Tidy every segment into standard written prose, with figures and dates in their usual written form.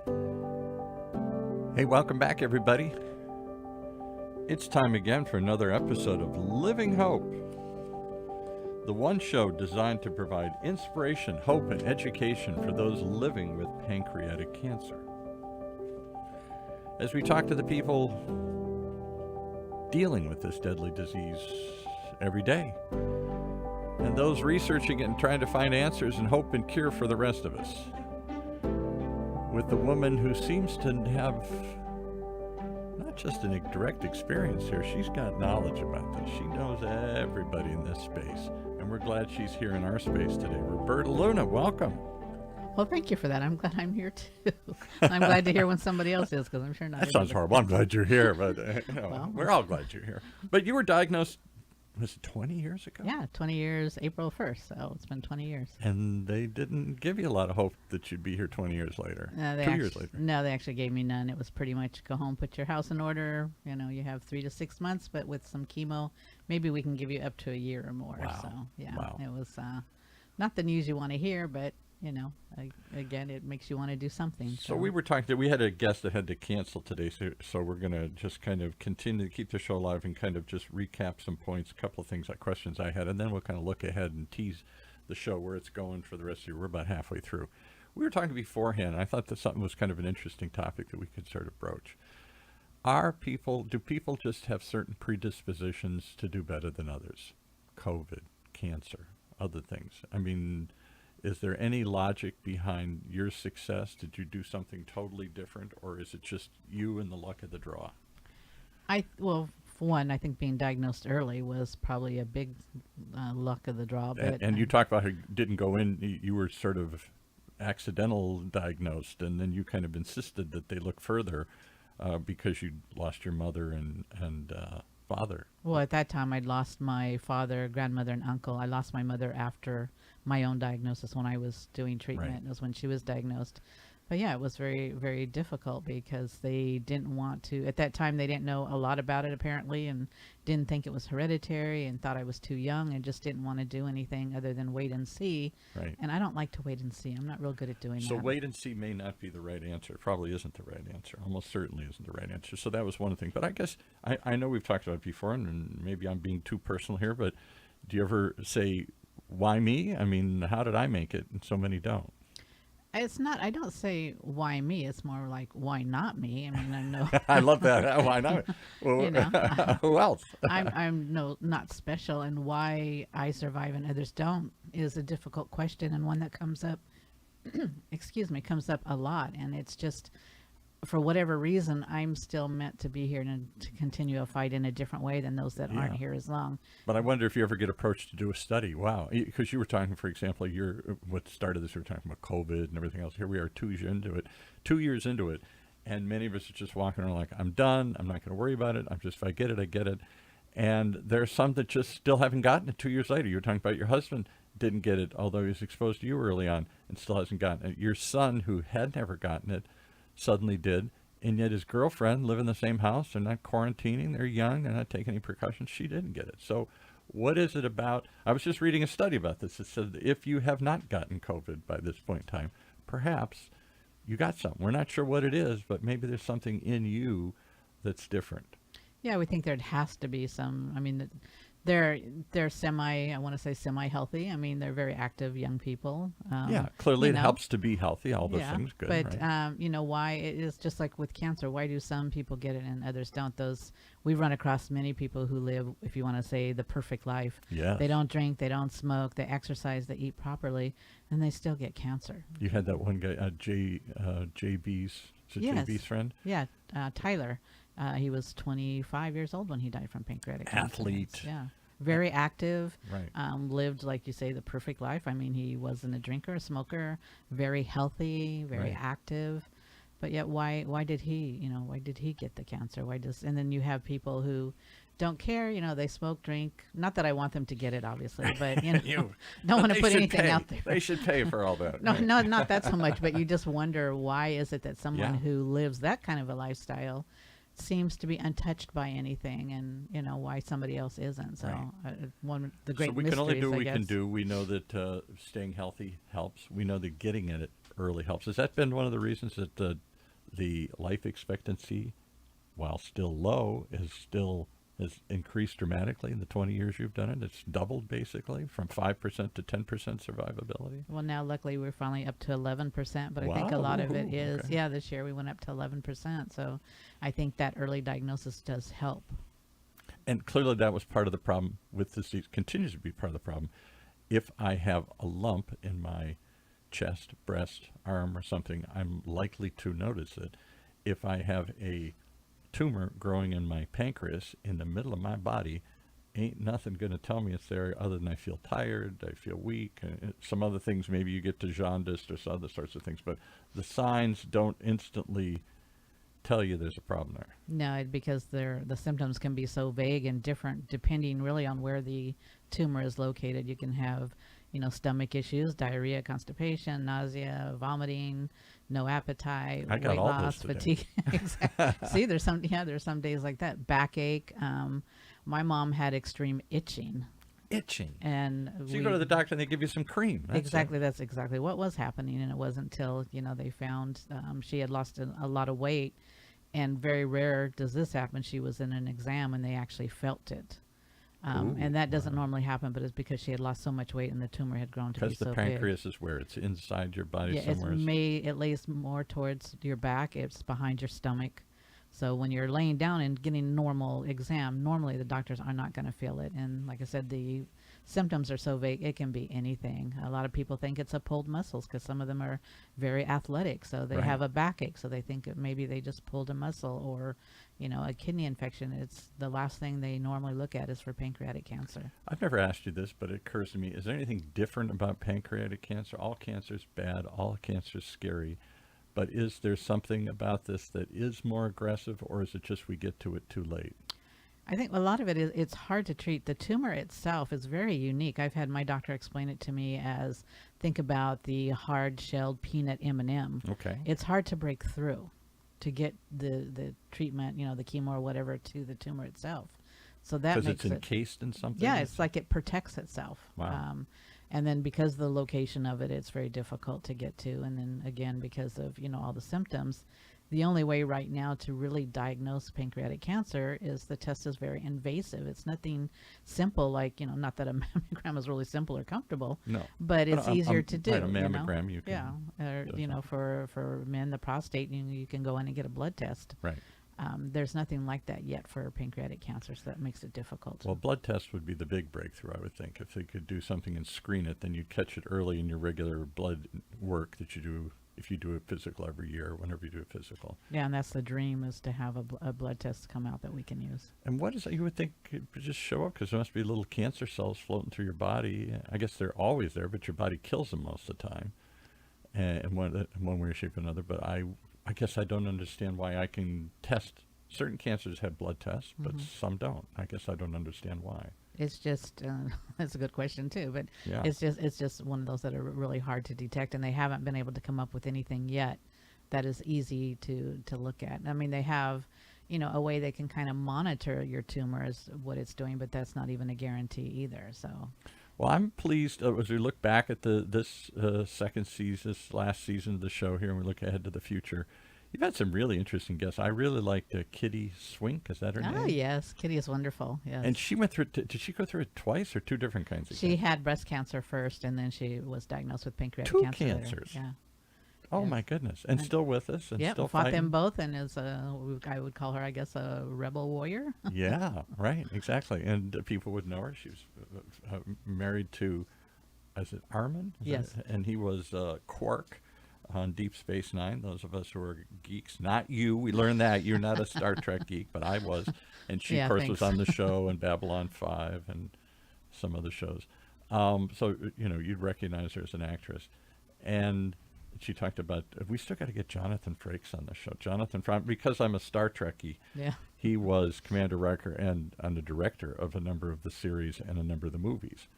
Hey, welcome back, everybody. It's time again for another episode of Living Hope, the one show designed to provide inspiration, hope, and education for those living with pancreatic cancer. As we talk to the people dealing with this deadly disease every day, and those researching it and trying to find answers and hope and cure for the rest of us. With the woman who seems to have not just a direct experience here, she's got knowledge about this. She knows everybody in this space, and we're glad she's here in our space today. Roberta Luna, welcome. Well, thank you for that. I'm glad I'm here too. I'm glad to hear when somebody else is, because I'm sure not. That sounds horrible. I'm glad you're here, but well, we're all glad you're here. But you were diagnosed, was it 20 years ago? Yeah, 20 years, April 1st, so it's been 20 years. And they didn't give you a lot of hope that you'd be here 20 years later, 2 years later. No, they actually gave me none. It was pretty much go home, put your house in order. You know, you have 3 to 6 months, but with some chemo, maybe we can give you up to a year or more. Wow. So, yeah, Wow. It was not the news you want to hear, but, you know, again, it makes you want to do something. So we were talking, we had a guest that had to cancel today, so we're going to just kind of continue to keep the show alive and kind of just recap some points, a couple of things, like questions I had, and then we'll kind of look ahead and tease the show where it's going for the rest of the year. We're about halfway through. We were talking beforehand, and I thought that something was kind of an interesting topic that we could sort of broach. Do people just have certain predispositions to do better than others? COVID, cancer, other things. I mean, is there any logic behind your success? Did you do something totally different, or is it just you and the luck of the draw? Well, for one, I think being diagnosed early was probably a big luck of the draw. But and you talked about how you didn't go in, you were sort of accidental diagnosed, and then you kind of insisted that they look further because you lost your mother and father. Well, at that time, I'd lost my father, grandmother, and uncle. I lost my mother after my own diagnosis when I was doing treatment. Right. It was when she was diagnosed. But yeah, it was very, very difficult because they didn't want to. At that time, they didn't know a lot about it, apparently, and didn't think it was hereditary and thought I was too young and just didn't want to do anything other than wait and see. Right. And I don't like to wait and see. I'm not real good at doing that. So wait and see may not be the right answer. It probably isn't the right answer. Almost certainly isn't the right answer. So that was one thing. But I guess I know we've talked about it before, and maybe I'm being too personal here, but do you ever say, why me? I mean, how did I make it? And so many don't. It's not, I don't say why me. It's more like, why not me? I mean, I know. I love that. Why not? Well, You know, who else? I'm not special, and why I survive and others don't is a difficult question, and one that comes up, comes up a lot. And it's just, for whatever reason, I'm still meant to be here and to continue a fight in a different way than those that aren't here as long. But I wonder if you ever get approached to do a study. Wow. Because you were talking, for example, what started this, we were talking about COVID and everything else. Here we are 2 years into it. And many of us are just walking around like, I'm done. I'm not going to worry about it. If I get it, I get it. And there's some that just still haven't gotten it 2 years later. You were talking about your husband didn't get it, although he was exposed to you early on, and still hasn't gotten it. Your son, who had never gotten it, suddenly did, and yet his girlfriend live in the same house. They're not quarantining. They're young. They're not taking any precautions. She didn't get it. So what is it about? I was just reading a study about this. It said if you have not gotten COVID by this point in time, perhaps you got something. We're not sure what it is, but maybe there's something in you that's different. Yeah, we think there has to be some. I mean, they're semi-healthy. I mean, they're very active young people. Yeah, clearly it helps to be healthy. All those things, good. But right? you know, why it is just like with cancer. Why do some people get it and others don't? We've run across many people who live, if you want to say, the perfect life. Yes. They don't drink, they don't smoke, they exercise, they eat properly, and they still get cancer. You had that one guy, JB's friend? Yeah, Tyler. He was 25 years old when he died from pancreatic cancer. Athlete. Yeah. Very active. Right. Lived, like you say, the perfect life. I mean, he wasn't a drinker, a smoker, very healthy, very active. But yet why did he get the cancer? And then you have people who don't care, they smoke, drink. Not that I want them to get it, obviously, but don't want to put anything out there. They should pay for all that. No, not that so much, but you just wonder, why is it that someone who lives that kind of a lifestyle seems to be untouched by anything, and why somebody else isn't. So one of the great mysteries, so we can only do what we can guess. do. We know that staying healthy helps. We know that getting it early helps. Has that been one of the reasons that the life expectancy, while still low, has increased dramatically in the 20 years you've done it. It's doubled basically from 5% to 10% survivability. Well, now luckily we're finally up to 11%, but I think a Wow, lot of it woohoo, is, okay. yeah, this year we went up to 11%. So I think that early diagnosis does help. And clearly that was part of the problem with this disease, continues to be part of the problem. If I have a lump in my chest, breast, arm, or something, I'm likely to notice it. If I have a tumor growing in my pancreas in the middle of my body, ain't nothing going to tell me it's there other than I feel tired, I feel weak, some other things. Maybe you get to jaundice or some other sorts of things, but the signs don't instantly tell you there's a problem there. No, because the symptoms can be so vague and different depending really on where the tumor is located. You can have, stomach issues, diarrhea, constipation, nausea, vomiting, no appetite, I got weight all loss, those today. fatigue. Exactly. See, there's some days like that. Backache. My mom had extreme itching. Itching. And So you go to the doctor and they give you some cream. That's exactly. it. That's exactly what was happening. And it wasn't until, they found she had lost a lot of weight. And very rare does this happen. She was in an exam and they actually felt it. Ooh, and that doesn't normally happen, but it's because she had lost so much weight and the tumor had grown to be Because so the big. pancreas is where? It's inside your body Yeah, somewhere. it lays more towards your back. It's behind your stomach. So when you're laying down and getting a normal exam, normally the doctors are not going to feel it. And like I said, the symptoms are so vague, it can be anything. A lot of people think it's a pulled muscles because some of them are very athletic. So they Right. have a backache. So they think maybe they just pulled a muscle or, a kidney infection. It's the last thing they normally look at is for pancreatic cancer. I've never asked you this, but it occurs to me, is there anything different about pancreatic cancer? All cancer is bad, all cancer is scary, but is there something about this that is more aggressive, or is it just we get to it too late? I think a lot of it is it's hard to treat. The tumor itself is very unique. I've had my doctor explain it to me as think about the hard-shelled peanut M&M. Okay. It's hard to break through to get the treatment, the chemo or whatever to the tumor itself. So that Because makes it's it, encased in something? yeah, it's like it protects itself. Wow. And then because the location of it, it's very difficult to get to. And then again, because of, all the symptoms, the only way right now to really diagnose pancreatic cancer is the test is very invasive. It's nothing simple like, not that a mammogram is really simple or comfortable, No. but it's easier to do. Right, a mammogram you can. Yeah. Or, do something. for men, the prostate, you can go in and get a blood test. Right. There's nothing like that yet for pancreatic cancer, so that makes it difficult. Well, blood tests would be the big breakthrough, I would think. If they could do something and screen it, then you'd catch it early in your regular blood work that you do if you do a physical every year, whenever you do a physical. Yeah, and that's the dream is to have a blood test come out that we can use. And what is it you would think could just show up? Because there must be little cancer cells floating through your body. I guess they're always there, but your body kills them most of the time, in one way or shape or another. But I guess I don't understand why I can test. Certain cancers have blood tests, but some don't. I guess I don't understand why. It's just that's a good question too, but Yeah. it's just one of those that are really hard to detect, and they haven't been able to come up with anything yet that is easy to look at. I mean, they have, a way they can kind of monitor your tumors, what it's doing, but that's not even a guarantee either. So. Well, I'm pleased as we look back at this second season, this last season of the show here, and we look ahead to the future. You've had some really interesting guests. I really liked Kitty Swink. Is that her name? Oh, yes. Kitty is wonderful. Yes. And she went through did she go through it twice or two different kinds of She cancer? had breast cancer first, and then she was diagnosed with pancreatic Two cancer later. cancers. Yeah. Oh, Yes. my goodness. And still with us and Yep, still fought fighting. them both, and is I would call her, I guess, a rebel warrior. Yeah, right. Exactly. And people would know her. She was married to, is it Armin? Yes. And he was Quark on Deep Space Nine. Those of us who are geeks, not you. We learned that you're not a Star Trek geek, but I was. And she, Yeah, of course, thanks. was on the show and Babylon 5 and some other shows. So you'd recognize her as an actress. And she talked about we still got to get Jonathan Frakes on the show. Jonathan Frakes, because I'm a Star Trekkie. Yeah. He was Commander Riker and the director of a number of the series and a number of the movies.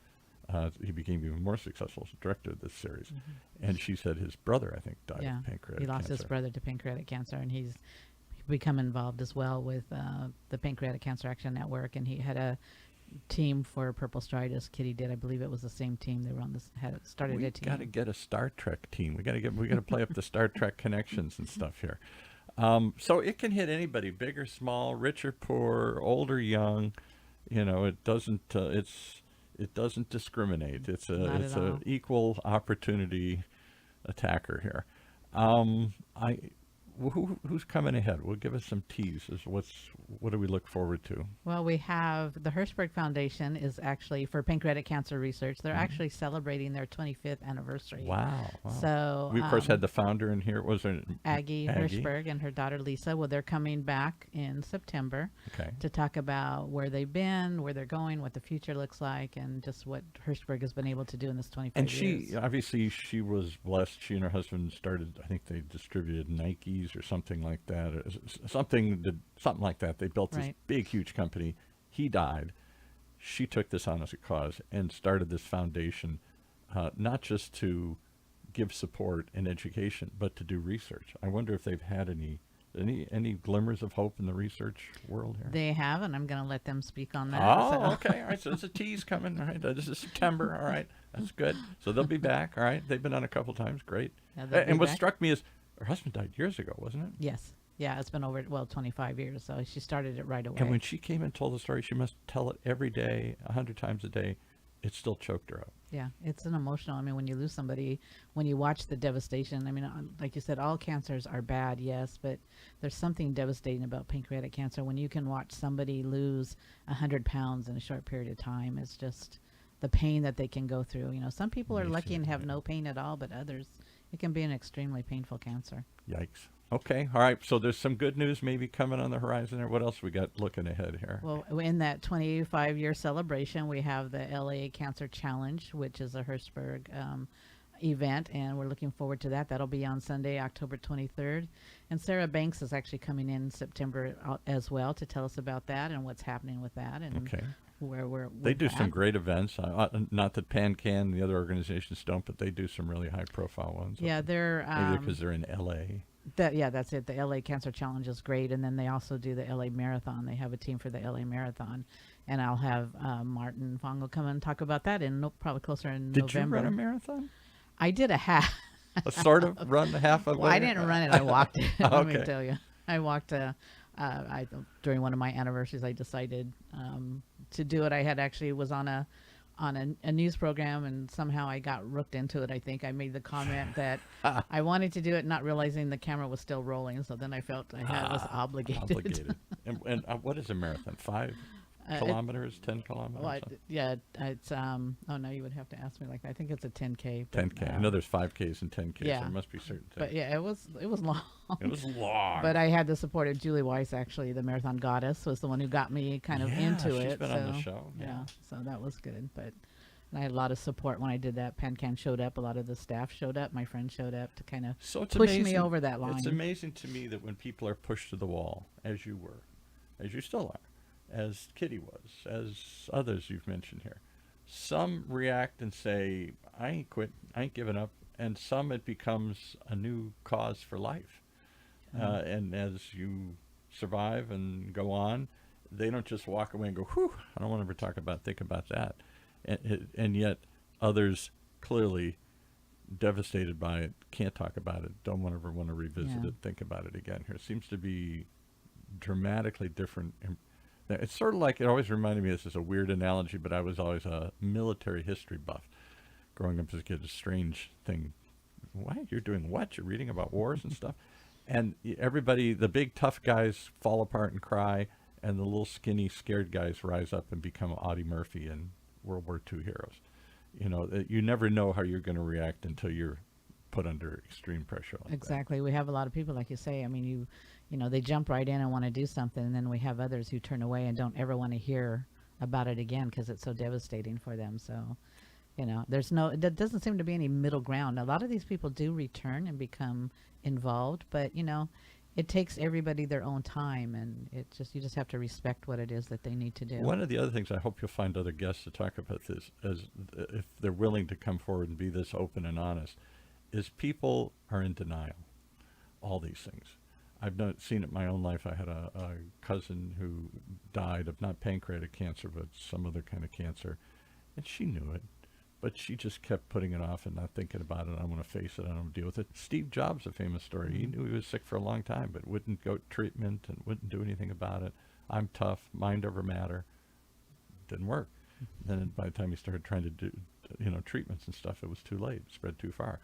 He became even more successful as director of this series. And she said his brother, I think, died Yeah. of pancreatic He lost cancer. his brother to pancreatic cancer, and he's become involved as well with the Pancreatic Cancer Action Network, and he had a team for Purple Stridus. Kitty did, I believe it was the same team. They were on this, had started We a team. got to get a Star Trek team. We got to play up the Star Trek connections and stuff here. So it can hit anybody, big or small, rich or poor, old or young. It doesn't discriminate. Not at It's a all. equal opportunity attacker here. I who's coming ahead? We'll give us some teases. What do we look forward to? Well, we have the Hershberg Foundation is actually for pancreatic cancer research. They're actually celebrating their 25th anniversary. Wow, wow. So We of course had the founder in here. Was it Aggie Aggie? Hershberg and her daughter Lisa. Well, they're coming back in September Okay. to talk about where they've been, where they're going, what the future looks like, and just what Hershberg has been able to do in this 25 And years. she obviously she was blessed. She and her husband started. I think they distributed Nikes or something like that. Something like that. They built this Right. big, huge company. He died. She took this on as a cause and started this foundation, not just to give support and education, but to do research. I wonder if they've had any glimmers of hope in the research world here. They have, and I'm going to let them speak on that. Oh, So- okay. All right. So there's a tease coming. All right. This is September. All right. That's good. So they'll be back. All right. They've been on a couple times. Great. Yeah, they'll be And what back. struck me is her husband died years ago, wasn't it? Yes. Yeah, it's been over, 25 years. So she started it right away. And when she came and told the story, she must tell it every day, 100 times a day. It still choked her up. Yeah, it's an emotional. I mean, when you lose somebody, when you watch the devastation, I mean, like you said, all cancers are bad, yes, but there's something devastating about pancreatic cancer. When you can watch somebody lose 100 pounds in a short period of time, it's just the pain that they can go through. Some people are lucky and have no pain at all, but others, it can be an extremely painful cancer. Yikes. Okay. All right. So there's some good news maybe coming on the horizon there. What else we got looking ahead here? Well, in that 25-year celebration, we have the LA Cancer Challenge, which is a Hershberg event, and we're looking forward to that. That'll be on Sunday, October 23rd. And Sarah Banks is actually coming in September as well to tell us about that and what's happening with that and Okay. where we're They with do that. some great events. Not that PanCan and the other organizations don't, but they do some really high-profile ones. Yeah, they're Maybe because they're in L.A. that's it. The LA Cancer Challenge is great, and then they also do the LA Marathon. They have a team for the LA Marathon, and I'll have Martin Fongo come and talk about that in probably closer in Did November. you run a marathon? I did a half. A sort of run half of it? Well, I didn't run it. I walked it. Let me Okay. tell you, I walked. During one of my anniversaries, I decided to do it. I had actually was on a news program, and somehow I got rooked into it. I think I made the comment that I wanted to do it, not realizing the camera was still rolling. So then I felt was obligated. Obligated. And what is a marathon? 5 kilometers, 10 kilometers? Well, something? it's oh no, you would have to ask me like that. I think it's a 10K. 10K. I know there's 5Ks and 10Ks. yeah. There must be certain things. But yeah, it was long. It was long. But I had the support of Julie Weiss, actually, the marathon goddess, was the one who got me kind of into she's it. been on the show. Yeah, so that was good. But and I had a lot of support when I did that. PanCan showed up. A lot of the staff showed up. My friends showed up to kind of So it's push amazing. me over that line. It's amazing to me that when people are pushed to the wall, as you were, as you still are, as Kitty was, as others you've mentioned here, some react and say, I ain't quit, I ain't giving up, and some it becomes a new cause for life. And as you survive and go on, they don't just walk away and go, whew, I don't want to ever think about that. And yet others clearly devastated by it, can't talk about it, don't ever want to revisit Yeah. it, think about it again. Here it seems to be dramatically different. It's sort of like, it always reminded me, this is a weird analogy, but I was always a military history buff. Growing up as a kid, a strange thing. What? You're doing what? You're reading about wars and stuff? And everybody, the big tough guys fall apart and cry, and the little skinny scared guys rise up and become Audie Murphy and World War II heroes. You never know how you're going to react until you're put under extreme pressure like that. Exactly. We have a lot of people, like you say. I mean, they jump right in and want to do something, and then we have others who turn away and don't ever want to hear about it again because it's so devastating for them. So, there doesn't seem to be any middle ground. A lot of these people do return and become involved, but it takes everybody their own time, and you just have to respect what it is that they need to do. One of the other things, I hope you'll find other guests to talk about this, as if they're willing to come forward and be this open and honest, is people are in denial. All these things. I've seen it in my own life. I had a cousin who died of not pancreatic cancer, but some other kind of cancer, and she knew it. But she just kept putting it off and not thinking about it. I'm going to face it. I'm going to deal with it. Steve Jobs, a famous story. He knew he was sick for a long time, but wouldn't go to treatment and wouldn't do anything about it. I'm tough, mind over matter. Didn't work. Then by the time he started trying to do, treatments and stuff, it was too late. It spread too far.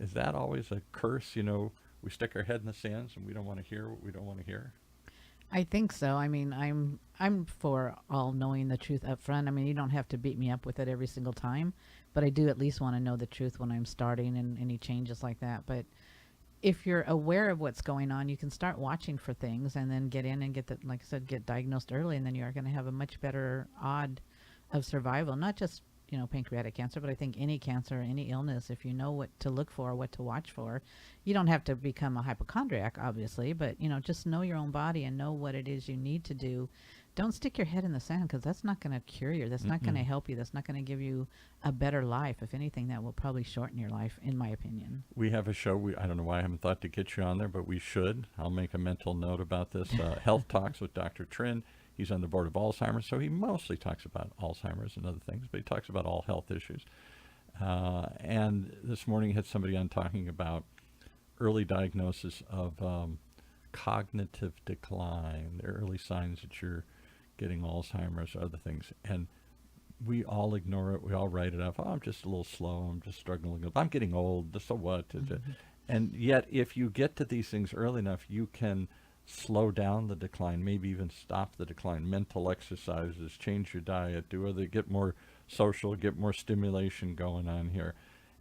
Is that always a curse? We stick our head in the sands and we don't want to hear what we don't want to hear. I think so. I mean, I'm for all knowing the truth up front. I mean, you don't have to beat me up with it every single time, but I do at least want to know the truth when I'm starting and any changes like that. But if you're aware of what's going on, you can start watching for things and then get in and like I said, get diagnosed early, and then you are going to have a much better odd of survival. Not just pancreatic cancer, but I think any cancer, any illness, if you know what to look for, what to watch for, you don't have to become a hypochondriac, obviously, but just know your own body and know what it is you need to do. Don't stick your head in the sand, because that's not going to cure you. That's not going to help you. That's not going to give you a better life. If anything, that will probably shorten your life, in my opinion. We have a show. I don't know why I haven't thought to get you on there, but we should. I'll make a mental note about this. Health Talks with Dr. Trin. He's on the board of Alzheimer's, so he mostly talks about Alzheimer's and other things, but he talks about all health issues. And this morning he had somebody on talking about early diagnosis of cognitive decline, the early signs that you're getting Alzheimer's or other things. And we all ignore it. We all write it off. Oh, I'm just a little slow. I'm just struggling. I'm getting old. So what? And yet, if you get to these things early enough, you can slow down the decline, maybe even stop the decline. Mental exercises, change your diet, get more social, get more stimulation going on here.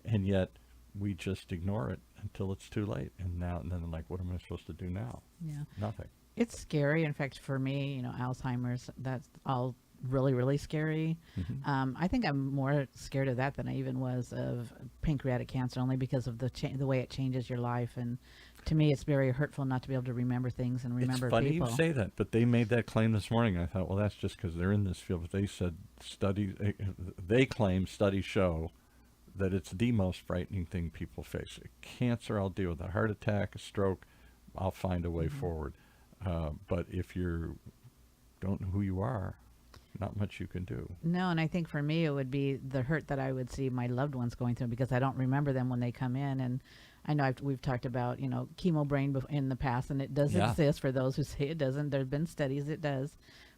And yet we just ignore it until it's too late. And then like, what am I supposed to do now? Yeah. Nothing. It's scary. In fact, for me, Alzheimer's, that's all really, really scary. I think I'm more scared of that than I even was of pancreatic cancer, only because of the way it changes your life. And to me, it's very hurtful not to be able to remember things and remember people. It's funny you say that, but they made that claim this morning. I thought, well, that's just because they're in this field. But they said they claim studies show that it's the most frightening thing people face. Cancer, I'll deal with. A heart attack, a stroke, I'll find a way forward. But if you don't know who you are, not much you can do. No, and I think for me, it would be the hurt that I would see my loved ones going through, because I don't remember them when they come in. And I know we've talked about, chemo brain in the past, and it does exist for those who say it doesn't. There have been studies it does.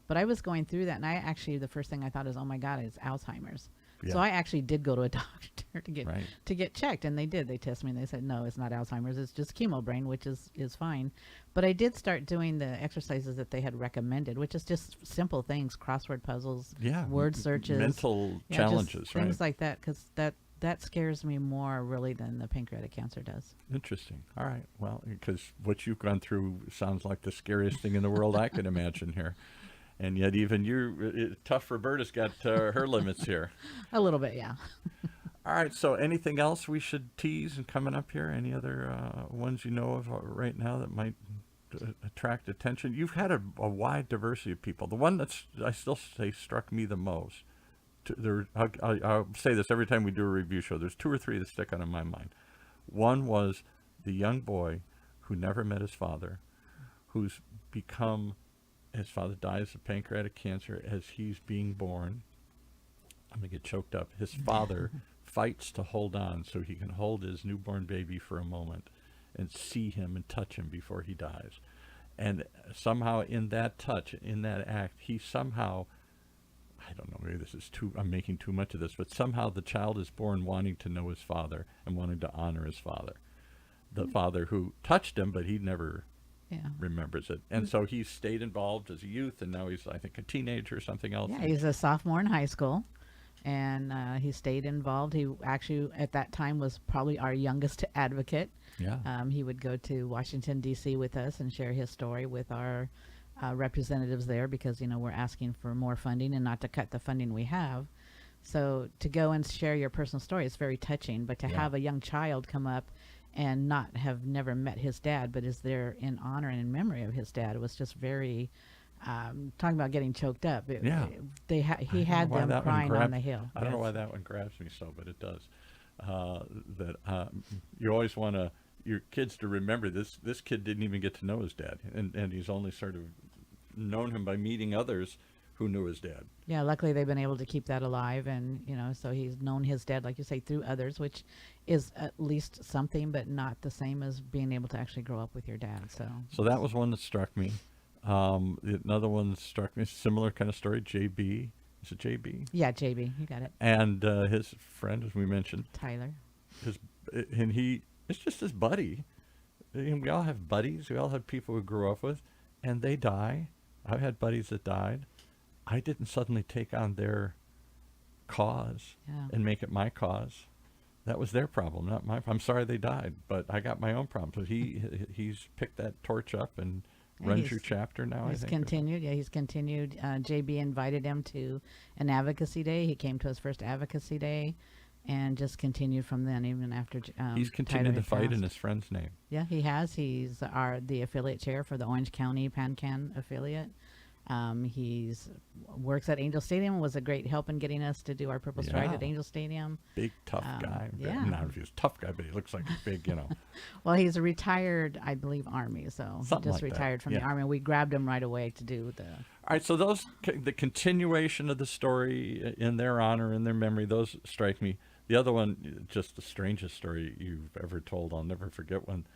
But I was going through that, and the first thing I thought is, oh my God, it's Alzheimer's. Yeah. So I actually did go to a doctor to get checked, and they did. They tested me, and they said, no, it's not Alzheimer's. It's just chemo brain, which is fine. But I did start doing the exercises that they had recommended, which is just simple things, crossword puzzles, word searches. Mental challenges, right? Things like that, because that scares me more, really, than the pancreatic cancer does. Interesting. All right. Well, because what you've gone through sounds like the scariest thing in the world I can imagine here. And yet even tough Roberta's got her limits here. A little bit, yeah. All right, so anything else we should tease and coming up here? Any other ones you know of right now that might attract attention? You've had a wide diversity of people. The one that's, I still say, struck me the most, I'll say this every time we do a review show, there's 2 or 3 that stick out in my mind. One was the young boy who never met his father, who's become... His father dies of pancreatic cancer as he's being born. I'm going to get choked up. His father fights to hold on so he can hold his newborn baby for a moment and see him and touch him before he dies. And somehow in that touch, in that act, he somehow, I don't know, maybe I'm making too much of this, but somehow the child is born wanting to know his father and wanting to honor his father. The father who touched him, but he never... remembers it. And so he stayed involved as a youth, and now he's, I think, a teenager or something else. Yeah, he's a sophomore in high school, and he stayed involved. He actually, at that time, was probably our youngest advocate. Yeah. He would go to Washington, D.C. with us and share his story with our representatives there, because, we're asking for more funding and not to cut the funding we have. So to go and share your personal story is very touching, but to have a young child come up and never met his dad, but is there in honor and in memory of his dad, was just very, talking about getting choked up. He had them crying on the hill. I don't know why that one grabs me so, but it does. You always want your kids to remember this kid didn't even get to know his dad, and he's only sort of known him by meeting others who knew his dad. Yeah, luckily they've been able to keep that alive, and so he's known his dad, like you say, through others, which is at least something, but not the same as being able to actually grow up with your dad. So that was one that struck me. Another one that struck me, similar kind of story. JB, is it JB? Yeah, JB, you got it. And his friend, as we mentioned, Tyler. It's just his buddy. And we all have buddies. We all have people we grew up with, and they die. I've had buddies that died. I didn't suddenly take on their cause and make it my cause. That was their problem, not my. I'm sorry they died, but I got my own problems. So he's picked that torch up and runs your chapter now. He's continued. Yeah, he's continued. JB invited him to an advocacy day. He came to his first advocacy day, and just continued from then, even after. He's continued to fight in his friend's name. Yeah, he has. He's the affiliate chair for the Orange County PanCan affiliate. He's works at Angel Stadium. Was a great help in getting us to do our Purple Stride at Angel Stadium. Big tough guy. Yeah, not if he was a tough guy, but he looks like a big, Well, he's a retired, I believe, Army. So something he just like retired from the Army. We grabbed him right away to do the. All right, so the continuation of the story in their honor, in their memory, those strike me. The other one, just the strangest story you've ever told. I'll never forget when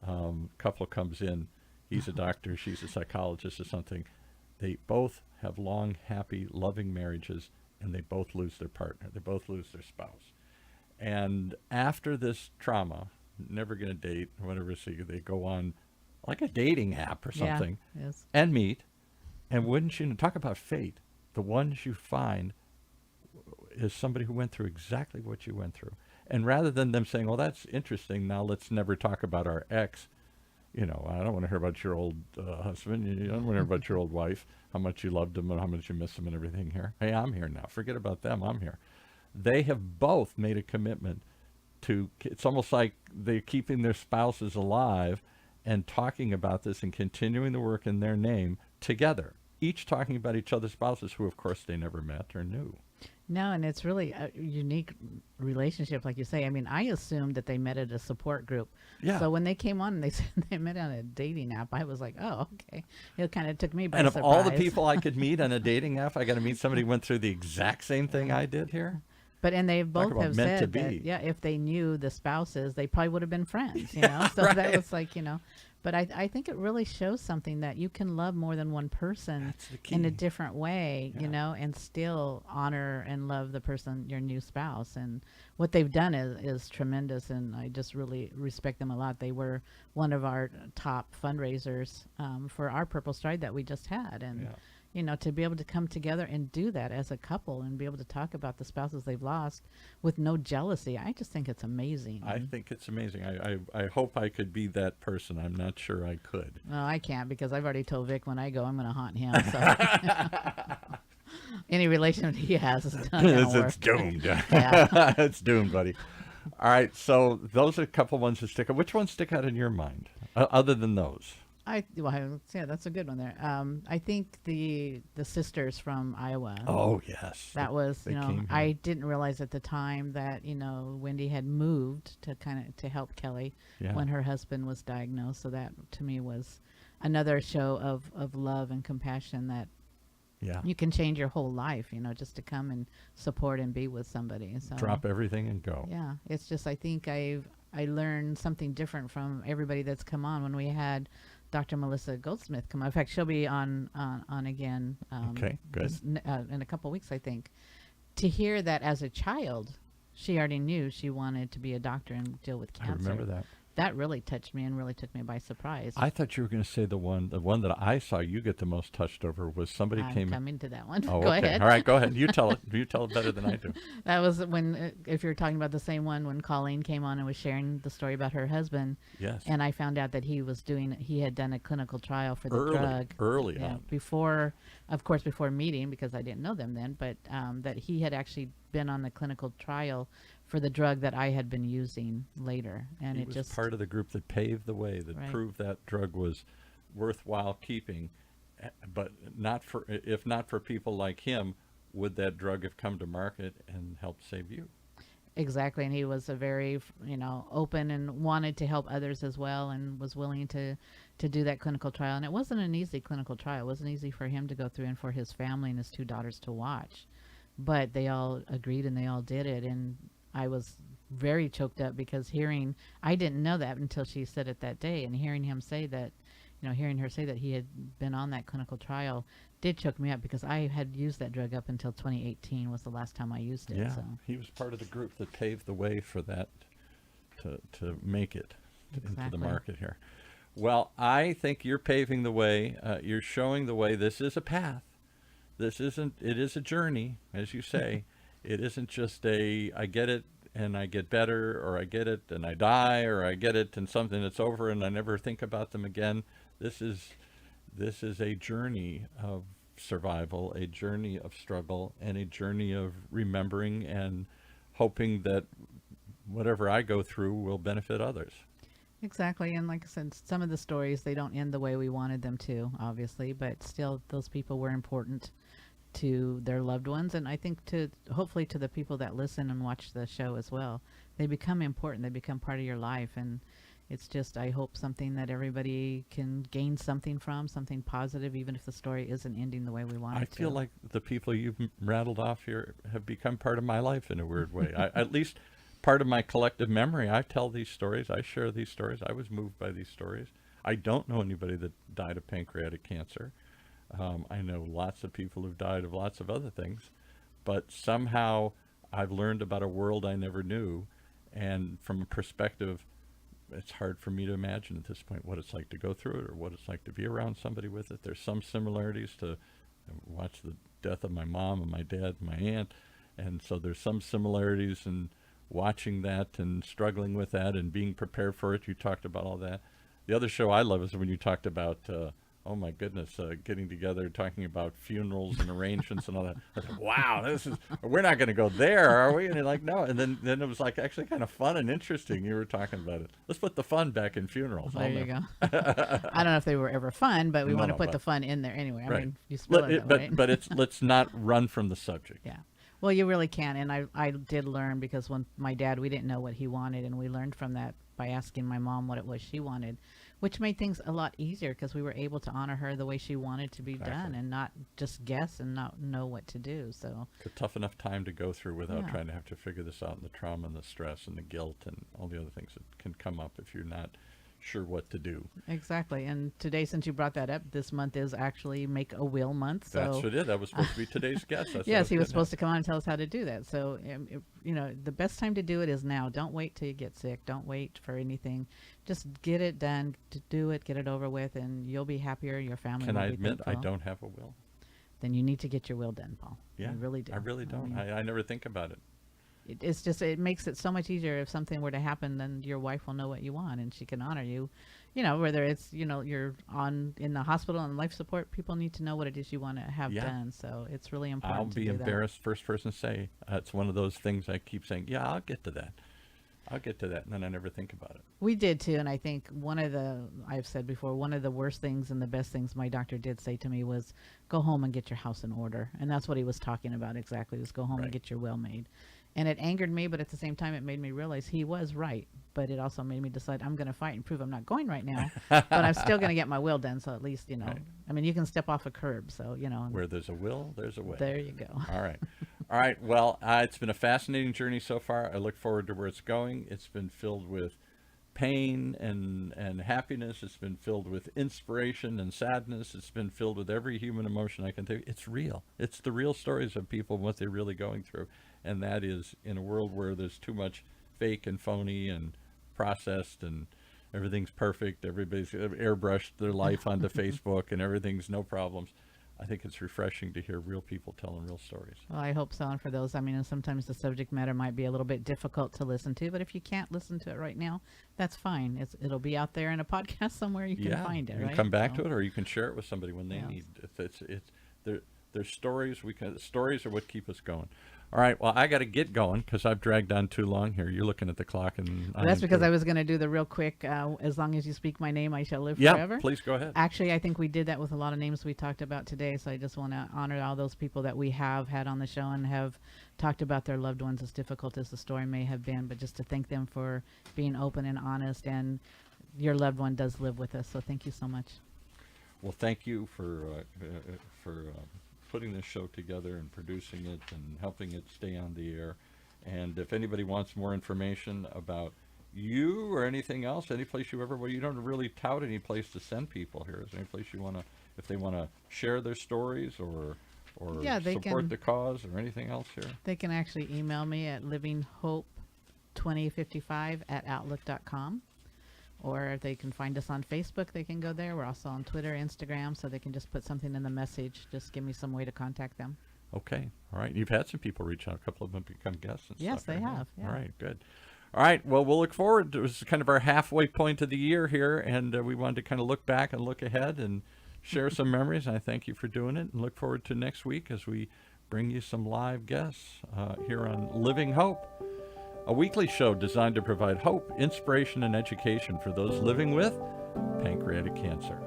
a couple comes in. He's a doctor, she's a psychologist or something. They both have long, happy, loving marriages, and they both lose their partner. They both lose their spouse. And after this trauma, never going to date, or whatever, so they go on like a dating app or something and meet. And wouldn't you talk about fate? The ones you find is somebody who went through exactly what you went through. And rather than them saying, well, that's interesting, now let's never talk about our ex, I don't want to hear about your old husband. You don't want to hear about your old wife, how much you loved him and how much you missed him and everything here. Hey, I'm here now. Forget about them. I'm here. They have both made a commitment to, it's almost like they're keeping their spouses alive and talking about this and continuing the work in their name together, each talking about each other's spouses who, of course, they never met or knew. No, and it's really a unique relationship, like you say. I mean, I assumed that they met at a support group. Yeah. So when they came on and they said they met on a dating app, I was like, oh, okay. It kind of took me by surprise. And of all the people I could meet on a dating app, I got to meet somebody who went through the exact same thing I did here. But they both have said that, if they knew the spouses, they probably would have been friends, So right. that was like, But I think it really shows something that you can love more than one person in a different way, and still honor and love the person, your new spouse. And what they've done is tremendous, and I just really respect them a lot. They were one of our top fundraisers for our Purple Stride that we just had. And to be able to come together and do that as a couple and be able to talk about the spouses they've lost with no jealousy, I just think it's amazing. I think it's amazing. I hope I could be that person. I'm not sure I could. No, I can't, because I've already told Vic when I go, I'm going to haunt him. So any relationship he has is done. It's doomed. Yeah. It's doomed, buddy. All right. So those are a couple ones that stick out. Which ones stick out in your mind other than those? That's a good one there. I think the sisters from Iowa. Oh yes, that was I didn't realize at the time that Wendy had moved to help Kelly when her husband was diagnosed. So that to me was another show of love and compassion that you can change your whole life. Just to come and support and be with somebody. So drop everything and go. Yeah, it's just I think I learned something different from everybody that's come on. When we had Dr. Melissa Goldsmith come on. In fact, she'll be on again. Okay, good. In a couple of weeks, I think. To hear that as a child, she already knew she wanted to be a doctor and deal with cancer. I remember that. That really touched me and really took me by surprise. I thought you were going to say the one that I saw you get the most touched over was somebody came. I'm coming to that one. Oh, go okay. ahead. All right, go ahead. You tell it. You tell it better than I do. That was when, if you're talking about the same one, when Colleen came on and was sharing the story about her husband. Yes. And I found out that he had done a clinical trial for the drug. Early on. Before meeting, because I didn't know them then, but that he had actually been on the clinical trial for the drug that I had been using later. And it was just part of the group that paved the way, that proved that drug was worthwhile keeping. But if not for people like him, would that drug have come to market and helped save you? Exactly, and he was a very, open and wanted to help others as well, and was willing to do that clinical trial. And it wasn't an easy clinical trial. It wasn't easy for him to go through and for his family and his two daughters to watch. But they all agreed and they all did it. And I was very choked up because I didn't know that until she said it that day, and hearing him say that, hearing her say that he had been on that clinical trial did choke me up, because I had used that drug up until 2018 was the last time I used it. Yeah, So. he was part of the group that paved the way for that to make it into the Exactly. market here. Well, I think you're paving the way. You're showing the way. This is a path. It is a journey, as you say. It isn't just I get it and I get better, or I get it and I die, or I get it and something that's over and I never think about them again. This is a journey of survival, a journey of struggle, and a journey of remembering and hoping that whatever I go through will benefit others. Exactly. And like I said, some of the stories, they don't end the way we wanted them to, obviously, but still those people were important to their loved ones. And I think hopefully to the people that listen and watch the show as well, they become important. They become part of your life. And it's just, I hope, something that everybody can gain something from, something positive, even if the story isn't ending the way we want it to. I feel like the people you've rattled off here have become part of my life in a weird way. At least part of my collective memory. I tell these stories. I share these stories. I was moved by these stories. I don't know anybody that died of pancreatic cancer. I know lots of people who've died of lots of other things, but somehow I've learned about a world I never knew, and from a perspective, it's hard for me to imagine at this point what it's like to go through it, or what it's like to be around somebody with it. There's some similarities to watch the death of my mom and my dad and my aunt, and so there's some similarities in watching that and struggling with that and being prepared for it. You talked about all that. The other show I love is when you talked about oh my goodness, getting together, talking about funerals and arrangements and all that. I thought, wow, we're not going to go there, are we? And you're like, no. And then it was like actually kind of fun and interesting. You were talking about it. Let's put the fun back in funerals. There you go. I don't know if they were ever fun, but we want to put the fun in there anyway. I mean, you spoil it, right? But let's not run from the subject. Yeah. Well, you really can. And I did learn, because when my dad, we didn't know what he wanted, and we learned from that by asking my mom what it was she wanted, which made things a lot easier, because we were able to honor her the way she wanted to be done, and not just guess and not know what to do. So it's a tough enough time to go through without trying to have to figure this out, and the trauma and the stress and the guilt and all the other things that can come up if you're not sure what to do. Exactly. And today, since you brought that up, this month is actually Make a Will Month. So that's what it is. That was supposed to be today's guest. Yes, he was supposed to come on and tell us how to do that. So, the best time to do it is now. Don't wait till you get sick. Don't wait for anything. Just get it done, do it, get it over with, and you'll be happier. Your family will be thankful. Can I admit I don't have a will? Then you need to get your will done, Paul. Yeah, you really do. I really don't. I never think about it. It's just, it makes it so much easier. If something were to happen, then your wife will know what you want, and she can honor you. Whether it's, you're in the hospital on life support, people need to know what it is you want to have done. So it's really important. I'll be embarrassed, first person to say, it's one of those things I keep saying, yeah, I'll get to that. And then I never think about it. We did too. And I think I've said before, one of the worst things and the best things my doctor did say to me was, go home and get your house in order. And that's what he was talking about exactly, was go home and get your will made. And it angered me, but at the same time, it made me realize he was right. But it also made me decide I'm going to fight and prove I'm not going right now. But I'm still going to get my will done. So at least, I mean, you can step off a curb. So, Where there's a will, there's a way. There you go. All right. All right. Well, it's been a fascinating journey so far. I look forward to where it's going. It's been filled with pain and happiness. It's been filled with inspiration and sadness. It's been filled with every human emotion I can think. It's real. It's the real stories of people and what they're really going through. And that is in a world where there's too much fake and phony and processed and everything's perfect. Everybody's airbrushed their life onto Facebook and everything's no problems. I think it's refreshing to hear real people telling real stories. Well, I hope so. And for those, I mean, sometimes the subject matter might be a little bit difficult to listen to, but if you can't listen to it right now, that's fine. It'll be out there in a podcast somewhere. You can find it, you can come back to it, or you can share it with somebody when they need. There's stories. Stories are what keep us going. All right. Well, I got to get going because I've dragged on too long here. You're looking at the clock, and Well, that's because I was going to do the real quick, as long as you speak my name, I shall live Yeah, forever. please go ahead. Actually, I think we did that with a lot of names we talked about today, so I just want to honor all those people that we have had on the show and have talked about their loved ones, as difficult as the story may have been, but just to thank them for being open and honest, and your loved one does live with us, so thank you so much. Well, thank you for putting this show together and producing it and helping it stay on the air. And if anybody wants more information about you or anything else, any place you ever, well, you don't really tout any place to send people here. Is there any place you want to, if they want to share their stories or Yeah, they support can- the cause or anything else here? They can actually email me at livinghope2055@outlook.com. Or if they can find us on Facebook, they can go there. We're also on Twitter, Instagram, so they can just put something in the message. Just give me some way to contact them. Okay. All right. You've had some people reach out. A couple of them become guests and Yes, stuff. they right? have, yeah. All right. Good. All right. Well, we'll look forward to, this is kind of our halfway point of the year here, and we wanted to kind of look back and look ahead and share some memories. I thank you for doing it, and look forward to next week as we bring you some live guests here on Living Hope, a weekly show designed to provide hope, inspiration, and education for those living with pancreatic cancer,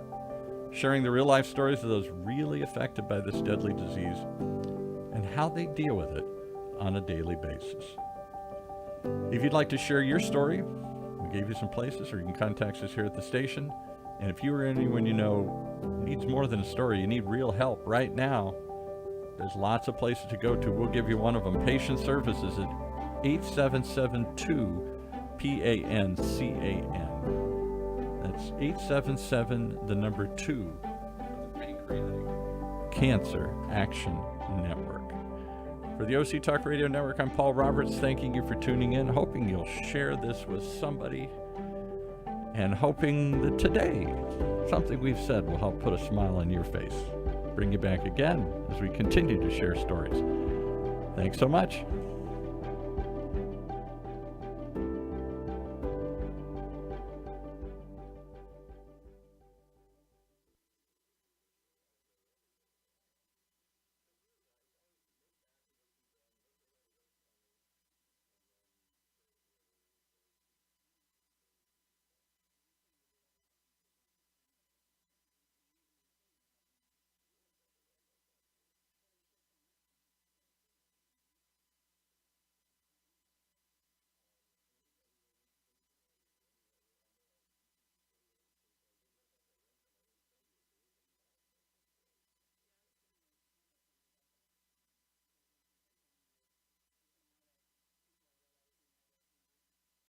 sharing the real-life stories of those really affected by this deadly disease and how they deal with it on a daily basis. If you'd like to share your story, we gave you some places, or you can contact us here at the station. And if you or anyone you know needs more than a story, you need real help right now, there's lots of places to go to. We'll give you one of them. Patient Services at 8772-PANCAN. That's 877-2, Pancreatic Cancer Action Network. For the OC Talk Radio Network, I'm Paul Roberts, thanking you for tuning in, hoping you'll share this with somebody, and hoping that today something we've said will help put a smile on your face. Bring you back again as we continue to share stories. Thanks so much.